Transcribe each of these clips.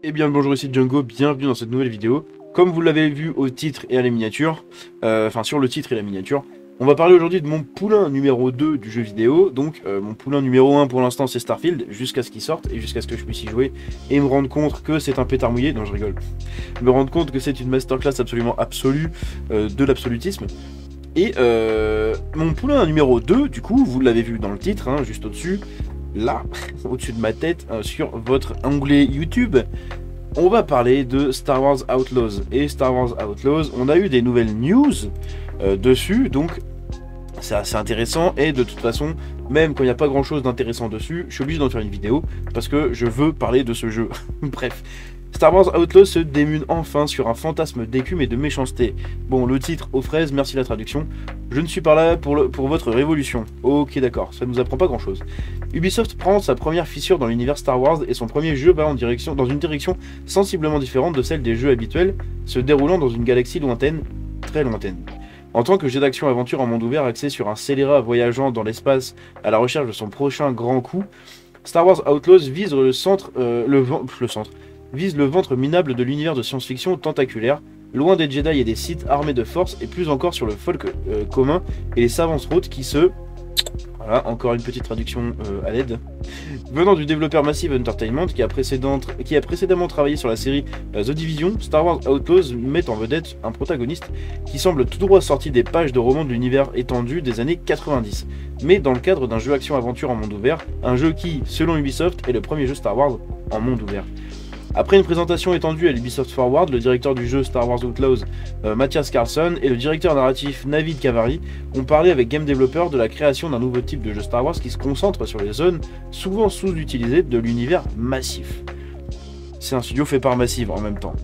Eh bien bonjour, ici Django, bienvenue dans cette nouvelle vidéo. Comme vous l'avez vu au titre et à la miniature, enfin sur le titre et la miniature, on va parler aujourd'hui de mon poulain numéro 2 du jeu vidéo. Donc mon poulain numéro 1 pour l'instant c'est Starfield, jusqu'à ce qu'il sorte et jusqu'à ce que je puisse y jouer et me rendre compte que c'est un pétard mouillé. Non, je rigole. Me rendre compte que c'est une masterclass absolument absolue de l'absolutisme. Et mon poulain numéro 2, du coup, vous l'avez vu dans le titre, hein, juste au-dessus, là, au-dessus de ma tête, sur votre onglet YouTube, on va parler de Star Wars Outlaws. Et Star Wars Outlaws, on a eu des nouvelles news dessus, donc c'est assez intéressant. Et de toute façon, même quand il n'y a pas grand-chose d'intéressant dessus, je suis obligé d'en faire une vidéo, parce que je veux parler de ce jeu. Bref. Star Wars Outlaws se démune enfin sur un fantasme d'écume et de méchanceté. Bon, le titre aux fraises, merci la traduction. Je ne suis pas là pour votre révolution. Ok, d'accord, ça ne nous apprend pas grand-chose. Ubisoft prend sa première fissure dans l'univers Star Wars et son premier jeu va dans une direction sensiblement différente de celle des jeux habituels, se déroulant dans une galaxie lointaine, très lointaine. En tant que jeu d'action-aventure en monde ouvert axé sur un scélérat voyageant dans l'espace à la recherche de son prochain grand coup, Star Wars Outlaws vise vise le ventre minable de l'univers de science-fiction tentaculaire, loin des Jedi et des Sith armés de force, et plus encore sur le folk commun et les savantes routes qui se... Voilà, encore une petite traduction à l'aide. Venant du développeur Massive Entertainment, qui a précédemment travaillé sur la série The Division, Star Wars Outlaws met en vedette un protagoniste qui semble tout droit sorti des pages de romans de l'univers étendu des années 90, mais dans le cadre d'un jeu action-aventure en monde ouvert, un jeu qui, selon Ubisoft, est le premier jeu Star Wars en monde ouvert. Après une présentation étendue à l'Ubisoft Forward, le directeur du jeu Star Wars Outlaws, Matthias Carlson, et le directeur narratif Navid Kavari ont parlé avec Game Developer de la création d'un nouveau type de jeu Star Wars qui se concentre sur les zones souvent sous-utilisées de l'univers Massif. C'est un studio fait par Massive en même temps.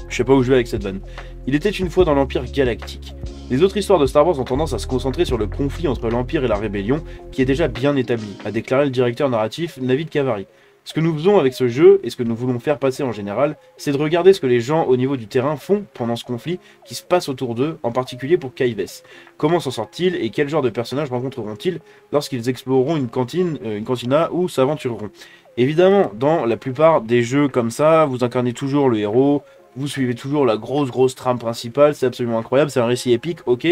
Je sais pas où je vais avec cette vanne. Il était une fois dans l'Empire Galactique. Les autres histoires de Star Wars ont tendance à se concentrer sur le conflit entre l'Empire et la Rébellion, qui est déjà bien établi, a déclaré le directeur narratif Navid Kavari. Ce que nous faisons avec ce jeu, et ce que nous voulons faire passer en général, c'est de regarder ce que les gens au niveau du terrain font pendant ce conflit qui se passe autour d'eux, en particulier pour Kaives. Comment s'en sortent-ils et quel genre de personnages rencontreront-ils lorsqu'ils exploreront une cantina ou s'aventureront. Évidemment, dans la plupart des jeux comme ça, vous incarnez toujours le héros, vous suivez toujours la grosse trame principale, c'est absolument incroyable, c'est un récit épique, ok,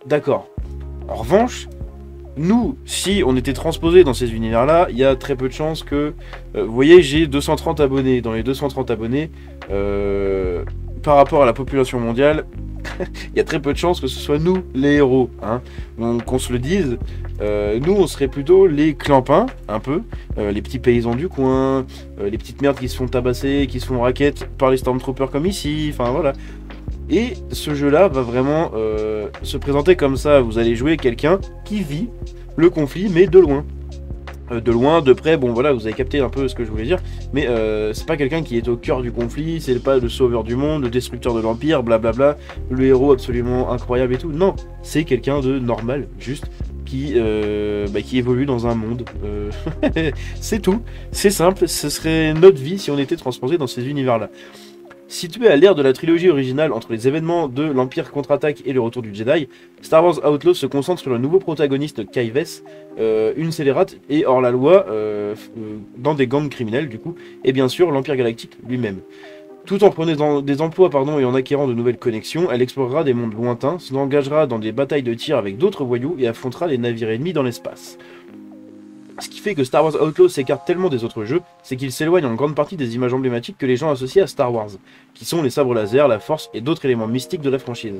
d'accord. En revanche, nous, si on était transposé dans ces univers-là, il y a très peu de chances que... vous voyez, j'ai 230 abonnés. Dans les 230 abonnés, par rapport à la population mondiale, il y a très peu de chances que ce soit nous, les héros. Hein. Qu'on se le dise, nous, on serait plutôt les clampins, un peu. Les petits paysans du coin, les petites merdes qui se font tabasser, qui se font raquettes par les Stormtroopers comme ici, enfin voilà. Et ce jeu-là va vraiment se présenter comme ça. Vous allez jouer quelqu'un qui vit le conflit, mais de loin. De loin, de près, bon voilà, vous avez capté un peu ce que je voulais dire. Mais c'est pas quelqu'un qui est au cœur du conflit, c'est pas le sauveur du monde, le destructeur de l'Empire, blablabla, le héros absolument incroyable et tout. Non, c'est quelqu'un de normal, juste, qui évolue dans un monde. C'est tout, c'est simple, ce serait notre vie si on était transposé dans ces univers-là. Situé à l'ère de la trilogie originale entre les événements de l'Empire contre-attaque et le retour du Jedi, Star Wars Outlaws se concentre sur le nouveau protagoniste Kaives, une scélérate et hors-la-loi dans des gangs criminels du coup, et bien sûr l'Empire Galactique lui-même. Tout en prenant des emplois et en acquérant de nouvelles connexions, elle explorera des mondes lointains, s'engagera dans des batailles de tir avec d'autres voyous et affrontera les navires ennemis dans l'espace. Ce qui fait que Star Wars Outlaws s'écarte tellement des autres jeux, c'est qu'il s'éloigne en grande partie des images emblématiques que les gens associent à Star Wars, qui sont les sabres laser, la force et d'autres éléments mystiques de la franchise.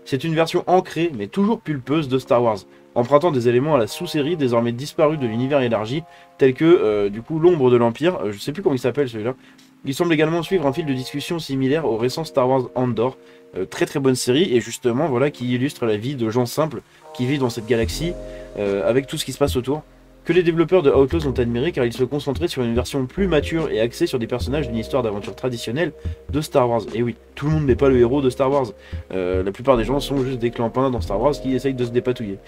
C'est une version ancrée, mais toujours pulpeuse de Star Wars, empruntant des éléments à la sous-série désormais disparue de l'univers élargi, tels que, l'ombre de l'Empire, je sais plus comment il s'appelle celui-là. Il semble également suivre un fil de discussion similaire au récent Star Wars Andor, très bonne série, et justement, voilà, qui illustre la vie de gens simples qui vivent dans cette galaxie, avec tout ce qui se passe autour. Que les développeurs de Outlaws ont admiré car ils se concentraient sur une version plus mature et axée sur des personnages d'une histoire d'aventure traditionnelle de Star Wars. Et oui, tout le monde n'est pas le héros de Star Wars. La plupart des gens sont juste des clampins dans Star Wars qui essayent de se dépatouiller.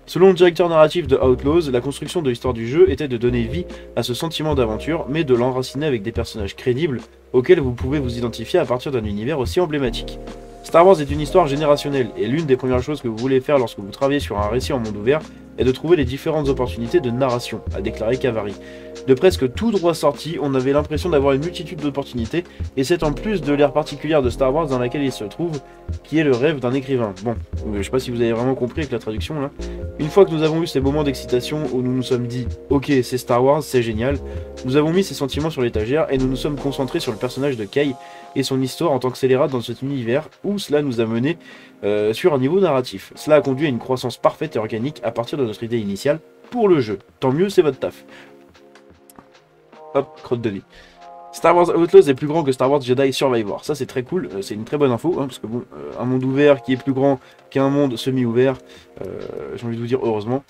Selon le directeur narratif de Outlaws, la construction de l'histoire du jeu était de donner vie à ce sentiment d'aventure, mais de l'enraciner avec des personnages crédibles auxquels vous pouvez vous identifier à partir d'un univers aussi emblématique. Star Wars est une histoire générationnelle, et l'une des premières choses que vous voulez faire lorsque vous travaillez sur un récit en monde ouvert est de trouver les différentes opportunités de narration, a déclaré Cavari. De presque tout droit sorti, on avait l'impression d'avoir une multitude d'opportunités, et c'est en plus de l'ère particulière de Star Wars dans laquelle il se trouve, qui est le rêve d'un écrivain. Bon, je sais pas si vous avez vraiment compris avec la traduction là. Une fois que nous avons eu ces moments d'excitation où nous nous sommes dit « Ok, c'est Star Wars, c'est génial », nous avons mis ces sentiments sur l'étagère et nous nous sommes concentrés sur le personnage de Kay et son histoire en tant que scélérat dans cet univers où cela nous a mené sur un niveau narratif. Cela a conduit à une croissance parfaite et organique à partir de notre idée initiale pour le jeu. Tant mieux, c'est votre taf. Hop, crotte de nez. Star Wars Outlaws est plus grand que Star Wars Jedi Survivor. Ça c'est très cool, c'est une très bonne info, hein, parce que bon, un monde ouvert qui est plus grand qu'un monde semi-ouvert, j'ai envie de vous dire heureusement.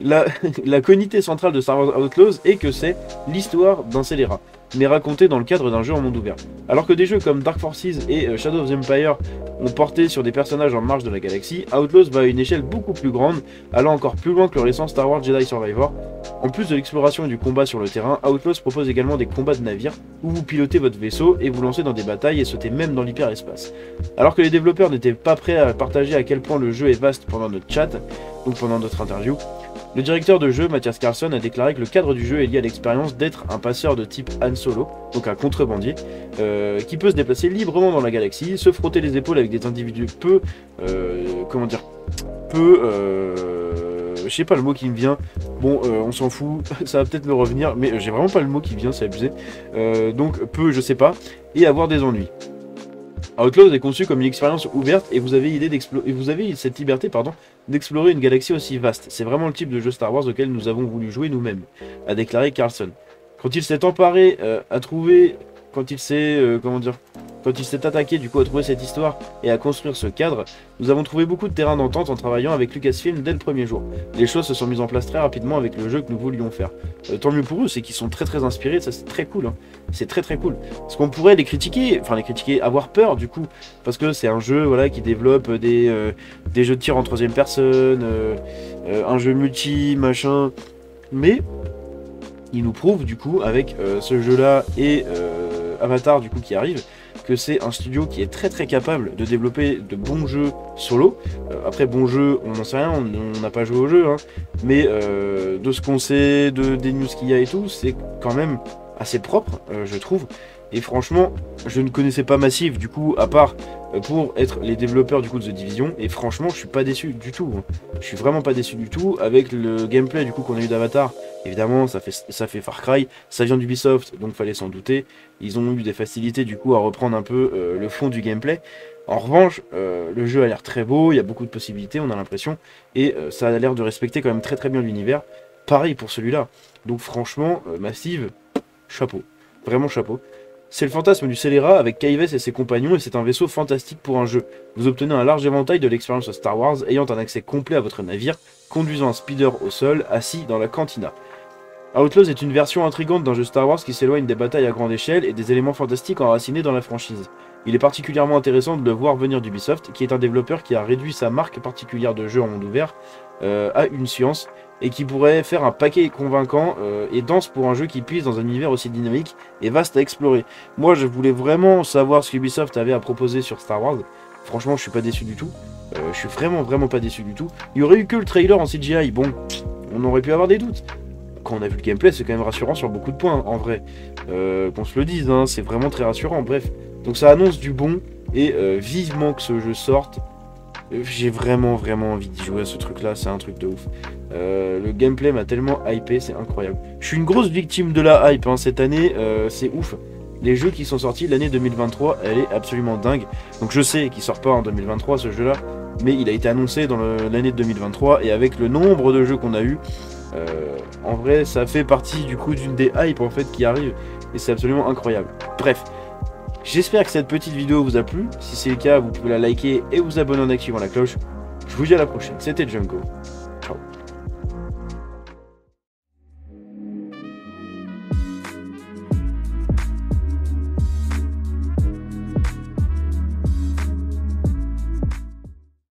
La conité centrale de Star Wars Outlaws est que c'est l'histoire d'un scélérat, mais racontée dans le cadre d'un jeu en monde ouvert. Alors que des jeux comme Dark Forces et Shadow of the Empire ont porté sur des personnages en marge de la galaxie, Outlaws va à une échelle beaucoup plus grande, allant encore plus loin que le récent Star Wars Jedi Survivor. En plus de l'exploration et du combat sur le terrain, Outlaws propose également des combats de navires, où vous pilotez votre vaisseau et vous lancez dans des batailles et sautez même dans l'hyperespace. Alors que les développeurs n'étaient pas prêts à partager à quel point le jeu est vaste pendant notre chat, donc pendant notre interview, le directeur de jeu, Mathias Carlson, a déclaré que le cadre du jeu est lié à l'expérience d'être un passeur de type Han Solo, donc un contrebandier, qui peut se déplacer librement dans la galaxie, se frotter les épaules avec des individus je sais pas le mot qui me vient, bon on s'en fout, ça va peut-être me revenir, mais j'ai vraiment pas le mot qui vient, c'est abusé, donc peu je sais pas, et avoir des ennuis. Outlaws est conçu comme une expérience ouverte et vous avez cette liberté d'explorer une galaxie aussi vaste. C'est vraiment le type de jeu Star Wars auquel nous avons voulu jouer nous-mêmes, a déclaré Carlson. Quand il s'est emparé quand il s'est attaqué du coup à trouver cette histoire et à construire ce cadre, nous avons trouvé beaucoup de terrain d'entente en travaillant avec Lucasfilm dès le premier jour. Les choses se sont mises en place très rapidement avec le jeu que nous voulions faire. Tant mieux pour eux, c'est qu'ils sont très inspirés, ça c'est très cool, hein. C'est très cool. Parce qu'on pourrait les critiquer, avoir peur du coup, parce que c'est un jeu voilà, qui développe des jeux de tir en troisième personne, un jeu multi, machin, mais il nous prouve du coup avec ce jeu là et Avatar du coup qui arrive, que c'est un studio qui est très capable de développer de bons jeux solo. Après bons jeux, on n'en sait rien, on n'a pas joué au jeu, hein, mais de ce qu'on sait, des news qu'il y a et tout, c'est quand même assez propre, je trouve. Et franchement, je ne connaissais pas Massive du coup, à part pour être les développeurs du coup de The Division, et franchement, je suis pas déçu du tout. Hein. Je suis vraiment pas déçu du tout avec le gameplay du coup qu'on a eu d'Avatar. Évidemment, ça fait Far Cry, ça vient d'Ubisoft, donc fallait s'en douter. Ils ont eu des facilités du coup à reprendre un peu le fond du gameplay. En revanche, le jeu a l'air très beau, il y a beaucoup de possibilités, on a l'impression, et ça a l'air de respecter quand même très bien l'univers. Pareil pour celui-là. Donc franchement, Massive, chapeau. Vraiment chapeau. C'est le fantasme du scélérat avec Kaives et ses compagnons et c'est un vaisseau fantastique pour un jeu. Vous obtenez un large éventail de l'expérience Star Wars ayant un accès complet à votre navire, conduisant un speeder au sol, assis dans la cantina. Outlaws est une version intrigante d'un jeu Star Wars qui s'éloigne des batailles à grande échelle et des éléments fantastiques enracinés dans la franchise. Il est particulièrement intéressant de le voir venir d'Ubisoft, qui est un développeur qui a réduit sa marque particulière de jeu en monde ouvert à une science, et qui pourrait faire un paquet convaincant et dense pour un jeu qui puise dans un univers aussi dynamique et vaste à explorer. Moi je voulais vraiment savoir ce qu'Ubisoft avait à proposer sur Star Wars, franchement je suis pas déçu du tout, je suis vraiment pas déçu du tout. Il y aurait eu que le trailer en CGI, bon, on aurait pu avoir des doutes. Quand on a vu le gameplay, c'est quand même rassurant sur beaucoup de points, en vrai. Qu'on se le dise, hein, c'est vraiment très rassurant, bref. Donc ça annonce du bon, et vivement que ce jeu sorte. J'ai vraiment envie d'y jouer à ce truc-là, c'est un truc de ouf. Le gameplay m'a tellement hypé, c'est incroyable. Je suis une grosse victime de la hype, hein, cette année, c'est ouf. Les jeux qui sont sortis l'année 2023, elle est absolument dingue. Donc je sais qu'il sort pas en 2023 ce jeu-là, mais il a été annoncé dans l'année de 2023, et avec le nombre de jeux qu'on a eu, en vrai ça fait partie du coup d'une des hypes en fait qui arrive, et c'est absolument incroyable. Bref, j'espère que cette petite vidéo vous a plu. Si c'est le cas, vous pouvez la liker et vous abonner en activant la cloche. Je vous dis à la prochaine, c'était Junko.